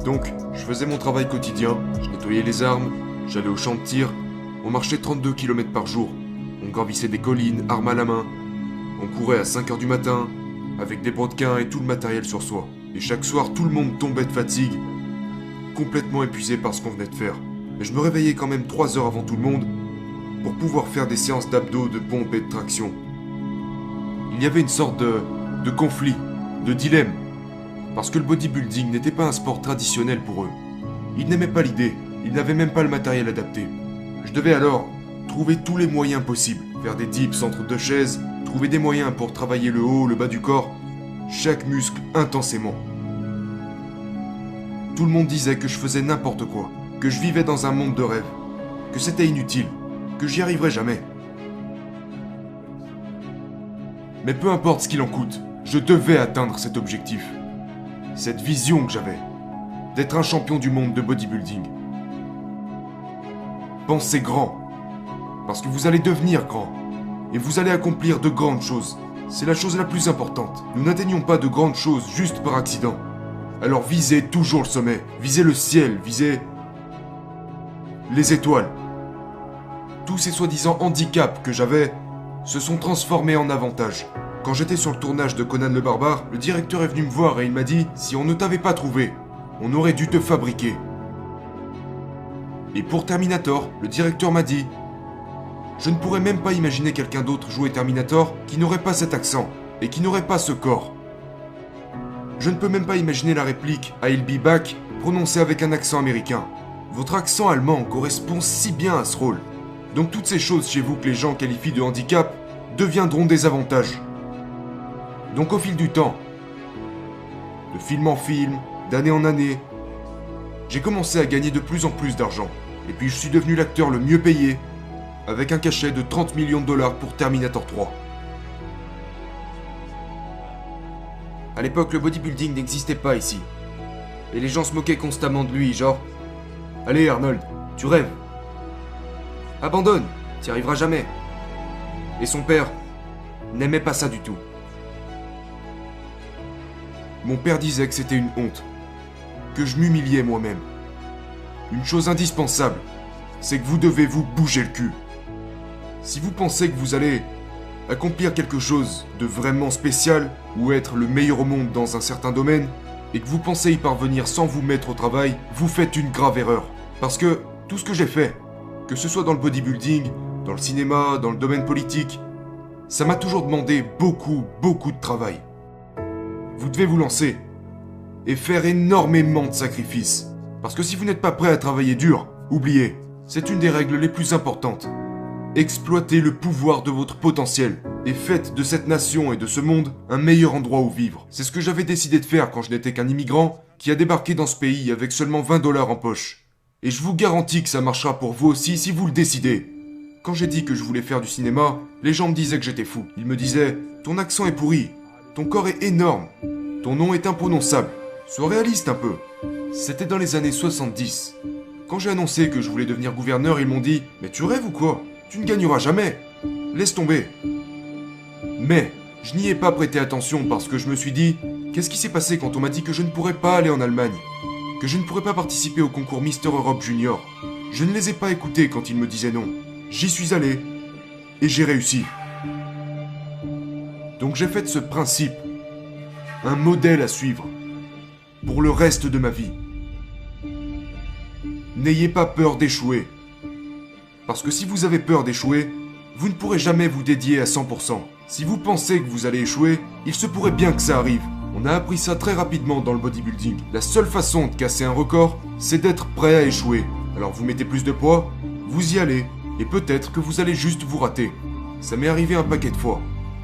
Donc, je faisais mon travail quotidien, je nettoyais les armes, j'allais au champ de tir, on marchait 32 km par jour, on gravissait des collines, armes à la main, on courait à 5h du matin, avec des brodequins et tout le matériel sur soi. Et chaque soir, tout le monde tombait de fatigue, complètement épuisé par ce qu'on venait de faire. Mais je me réveillais quand même 3 heures avant tout le monde, pour pouvoir faire des séances d'abdos, de pompes et de traction. Il y avait une sorte de conflit, de dilemme, parce que le bodybuilding n'était pas un sport traditionnel pour eux. Ils n'aimaient pas l'idée, ils n'avaient même pas le matériel adapté. Je devais alors trouver tous les moyens possibles, faire des dips entre 2 chaises, trouver des moyens pour travailler le haut, le bas du corps, chaque muscle intensément. Tout le monde disait que je faisais n'importe quoi, que je vivais dans un monde de rêve, que c'était inutile, que j'y arriverais jamais. Mais peu importe ce qu'il en coûte, je devais atteindre cet objectif. Cette vision que j'avais, d'être un champion du monde de bodybuilding. Pensez grand, parce que vous allez devenir grand, et vous allez accomplir de grandes choses. C'est la chose la plus importante. Nous n'atteignons pas de grandes choses juste par accident. Alors visez toujours le sommet, visez le ciel, visez les étoiles. Tous ces soi-disant handicaps que j'avais se sont transformés en avantages. Quand j'étais sur le tournage de Conan le Barbare, le directeur est venu me voir et il m'a dit « Si on ne t'avait pas trouvé, on aurait dû te fabriquer. » Et pour Terminator, le directeur m'a dit « Je ne pourrais même pas imaginer quelqu'un d'autre jouer Terminator qui n'aurait pas cet accent et qui n'aurait pas ce corps. Je ne peux même pas imaginer la réplique « I'll be back » prononcée avec un accent américain. Votre accent allemand correspond si bien à ce rôle. Donc toutes ces choses chez vous que les gens qualifient de handicap deviendront des avantages. Donc au fil du temps, de film en film, d'année en année, j'ai commencé à gagner de plus en plus d'argent. Et puis je suis devenu l'acteur le mieux payé, avec un cachet de 30 millions de dollars pour Terminator 3. À l'époque, le bodybuilding n'existait pas ici. Et les gens se moquaient constamment de lui, genre « Allez Arnold, tu rêves. Abandonne, t'y arriveras jamais. » Et son père n'aimait pas ça du tout. Mon père disait que c'était une honte, que je m'humiliais moi-même. Une chose indispensable, c'est que vous devez vous bouger le cul. Si vous pensez que vous allez accomplir quelque chose de vraiment spécial ou être le meilleur au monde dans un certain domaine, et que vous pensez y parvenir sans vous mettre au travail, vous faites une grave erreur. Parce que tout ce que j'ai fait, que ce soit dans le bodybuilding, dans le cinéma, dans le domaine politique, ça m'a toujours demandé beaucoup de travail. Vous devez vous lancer et faire énormément de sacrifices. Parce que si vous n'êtes pas prêt à travailler dur, oubliez, c'est une des règles les plus importantes. Exploitez le pouvoir de votre potentiel et faites de cette nation et de ce monde un meilleur endroit où vivre. C'est ce que j'avais décidé de faire quand je n'étais qu'un immigrant qui a débarqué dans ce pays avec seulement 20 $ en poche. Et je vous garantis que ça marchera pour vous aussi si vous le décidez. Quand j'ai dit que je voulais faire du cinéma, les gens me disaient que j'étais fou. Ils me disaient « Ton accent est pourri, ton corps est énorme, ton nom est imprononçable, sois réaliste un peu. » C'était dans les années 70. Quand j'ai annoncé que je voulais devenir gouverneur, ils m'ont dit « Mais tu rêves ou quoi ? Tu ne gagneras jamais. Laisse tomber. » Mais je n'y ai pas prêté attention parce que je me suis dit « Qu'est-ce qui s'est passé quand on m'a dit que je ne pourrais pas aller en Allemagne ? Que je ne pourrais pas participer au concours Mister Europe Junior ? Je ne les ai pas écoutés quand ils me disaient non. J'y suis allé et j'ai réussi. Donc j'ai fait de ce principe un modèle à suivre pour le reste de ma vie. N'ayez pas peur d'échouer. Parce que si vous avez peur d'échouer, vous ne pourrez jamais vous dédier à 100%. Si vous pensez que vous allez échouer, il se pourrait bien que ça arrive. On a appris ça très rapidement dans le bodybuilding. La seule façon de casser un record, c'est d'être prêt à échouer. Alors vous mettez plus de poids, vous y allez, et peut-être que vous allez juste vous rater. Ça m'est arrivé un paquet de fois.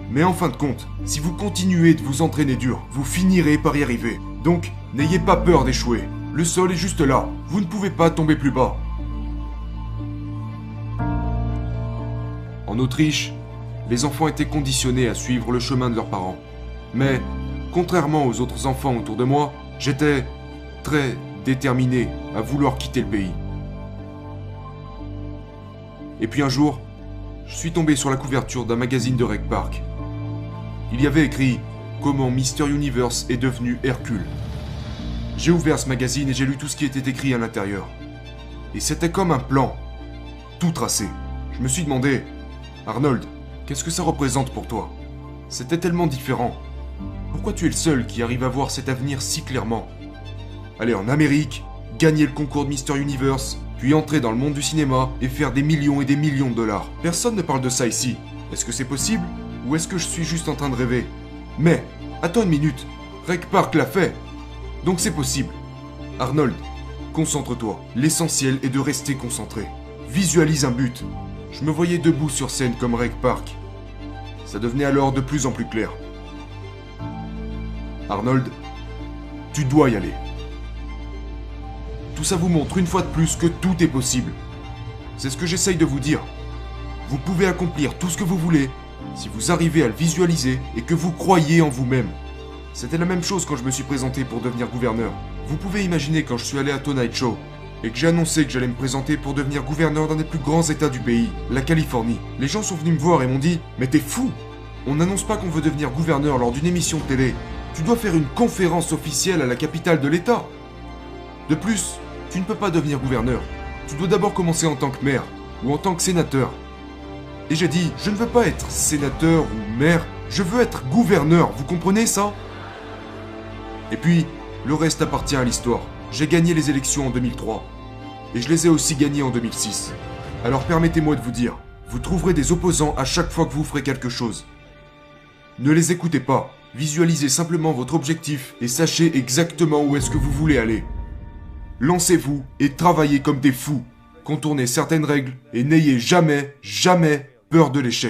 Mais en fin de compte, si vous continuez de vous entraîner dur, vous finirez par y arriver. Donc, n'ayez pas peur d'échouer. Le sol est juste là. Vous ne pouvez pas tomber plus bas. En Autriche, les enfants étaient conditionnés à suivre le chemin de leurs parents. Mais, contrairement aux autres enfants autour de moi, j'étais très déterminé à vouloir quitter le pays. Et puis un jour, je suis tombé sur la couverture d'un magazine de Rec Park. Il y avait écrit « Comment Mister Universe est devenu Hercule ». J'ai ouvert ce magazine et j'ai lu tout ce qui était écrit à l'intérieur. Et c'était comme un plan, tout tracé. Je me suis demandé, Arnold, qu'est-ce que ça représente pour toi? C'était tellement différent. Pourquoi tu es le seul qui arrive à voir cet avenir si clairement? Aller en Amérique, gagner le concours de Mister Universe, puis entrer dans le monde du cinéma et faire des millions et des millions de dollars. Personne ne parle de ça ici. Est-ce que c'est possible? Ou est-ce que je suis juste en train de rêver? Mais, attends une minute, Rec Park l'a fait. Donc c'est possible. Arnold, concentre-toi. L'essentiel est de rester concentré. Visualise un but. Je me voyais debout sur scène comme Rec Park. Ça devenait alors de plus en plus clair. Arnold, tu dois y aller. Tout ça vous montre une fois de plus que tout est possible. C'est ce que j'essaye de vous dire. Vous pouvez accomplir tout ce que vous voulez si vous arrivez à le visualiser et que vous croyez en vous-même. C'était la même chose quand je me suis présenté pour devenir gouverneur. Vous pouvez imaginer quand je suis allé à Tonight Show et que j'ai annoncé que j'allais me présenter pour devenir gouverneur d'un des plus grands états du pays, la Californie. Les gens sont venus me voir et m'ont dit « Mais t'es fou! On n'annonce pas qu'on veut devenir gouverneur lors d'une émission de télé. Tu dois faire une conférence officielle à la capitale de l'état. De plus, tu ne peux pas devenir gouverneur. Tu dois d'abord commencer en tant que maire ou en tant que sénateur. » Et j'ai dit « Je ne veux pas être sénateur ou maire, je veux être gouverneur, vous comprenez ça ?» Et puis, le reste appartient à l'histoire. J'ai gagné les élections en 2003. Et je les ai aussi gagnées en 2006. Alors permettez-moi de vous dire, vous trouverez des opposants à chaque fois que vous ferez quelque chose. Ne les écoutez pas, visualisez simplement votre objectif et sachez exactement où est-ce que vous voulez aller. Lancez-vous et travaillez comme des fous. Contournez certaines règles et n'ayez jamais, jamais peur de l'échec.